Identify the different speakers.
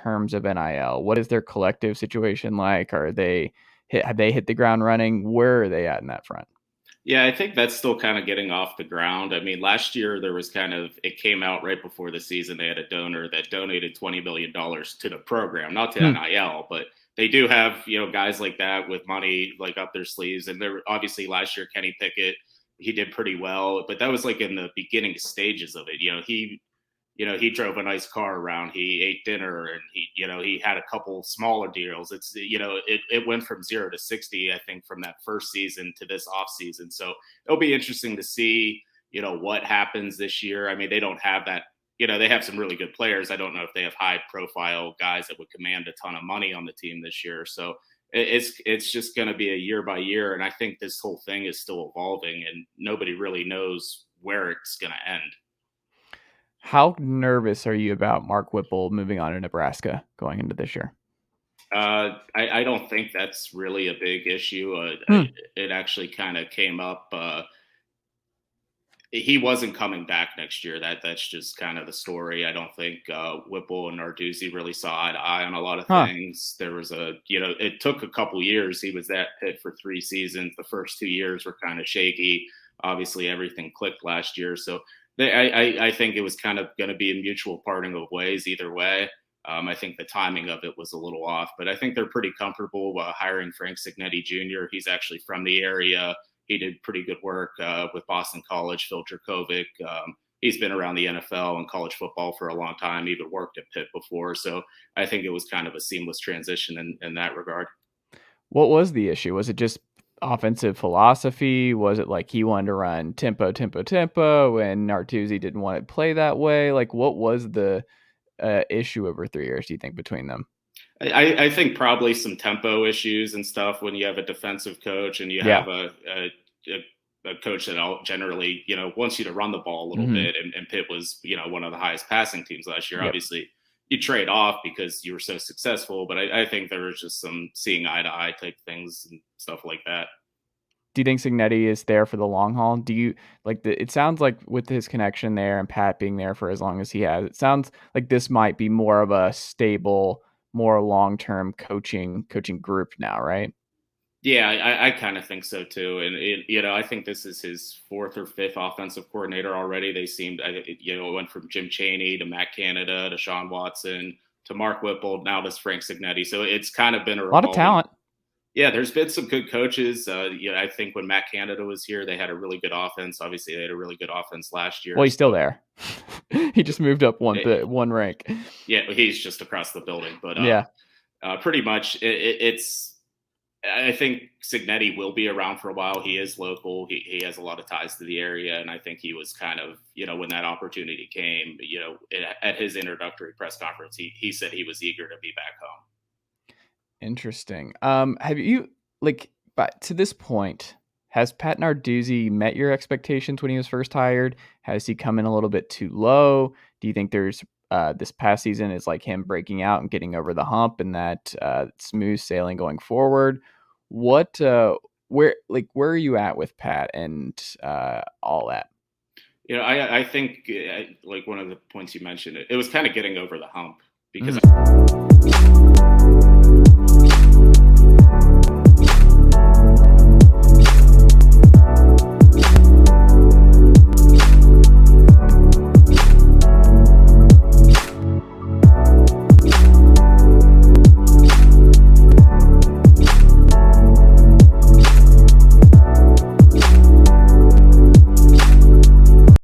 Speaker 1: terms of NIL? What is their collective situation like? Have they hit the ground running? Where are they at in that front?
Speaker 2: Yeah, I think that's still kind of getting off the ground. I mean, last year there was it came out right before the season. They had a donor that donated $20 million to the program, not to NIL, but they do have, guys like that with money like up their sleeves. And there obviously last year, Kenny Pickett, he did pretty well, but that was like in the beginning stages of it. He drove a nice car around. He ate dinner, and he had a couple smaller deals. It went from 0 to 60, I think, from that first season to this off season. So it'll be interesting to see, what happens this year. I mean, they don't have that. They have some really good players. I don't know if they have high profile guys that would command a ton of money on the team this year. So it's just going to be a year by year. And I think this whole thing is still evolving, and nobody really knows where it's going to end.
Speaker 1: How nervous are you about Mark Whipple moving on to Nebraska going into this year?
Speaker 2: I don't think that's really a big issue. It actually kind of came up. He wasn't coming back next year. That's just kind of the story. I don't think Whipple and Narduzzi really saw eye to eye on a lot of things. There was it took a couple years. He was at Pitt for 3 seasons. The first 2 years were kind of shaky. Obviously, everything clicked last year. So I think it was kind of going to be a mutual parting of ways either way. I think the timing of it was a little off, but I think they're pretty comfortable hiring Frank Cignetti Jr. He's actually from the area. He did pretty good work with Boston College, Phil Dracovic. He's been around the NFL and college football for a long time, even worked at Pitt before. So I think it was kind of a seamless transition in that regard.
Speaker 1: What was the issue? Was it just offensive philosophy? Was it like he wanted to run tempo, and Narduzzi didn't want to play that way? Like, what was the issue over 3 years, do you think, between them?
Speaker 2: I think probably some tempo issues and stuff when you have a defensive coach and you have a coach that generally, wants you to run the ball a little bit. And Pitt was, one of the highest passing teams last year. Yep. Obviously, you trade off because you were so successful, but I think there was just some seeing eye to eye type things and stuff like that.
Speaker 1: Do you think Cignetti is there for the long haul? Do you it sounds like with his connection there and Pat being there for as long as he has, it sounds like this might be more of a stable, more long-term coaching group now, right?
Speaker 2: Yeah, I kind of think so too. And, I think this is his 4th or 5th offensive coordinator already. They seemed, it went from Jim Chaney to Matt Canada to Sean Watson to Mark Whipple, now this Frank Cignetti. So it's kind of been a
Speaker 1: lot of talent.
Speaker 2: Yeah, there's been some good coaches. I think when Matt Canada was here, they had a really good offense. Obviously, they had a really good offense last year.
Speaker 1: Well, he's still there. He just moved up one rank.
Speaker 2: Yeah, he's just across the building. But pretty much it's I think Cignetti will be around for a while. He is local. He has a lot of ties to the area. And I think he was kind of, when that opportunity came, at his introductory press conference, he said he was eager to be back home.
Speaker 1: Interesting. Have you, but to this point, has Pat Narduzzi met your expectations when he was first hired? Has he come in a little bit too low? Do you think there's this past season is like him breaking out and getting over the hump and that smooth sailing going forward? What, where are you at with Pat and all that?
Speaker 2: I think like one of the points you mentioned, it was kind of getting over the hump because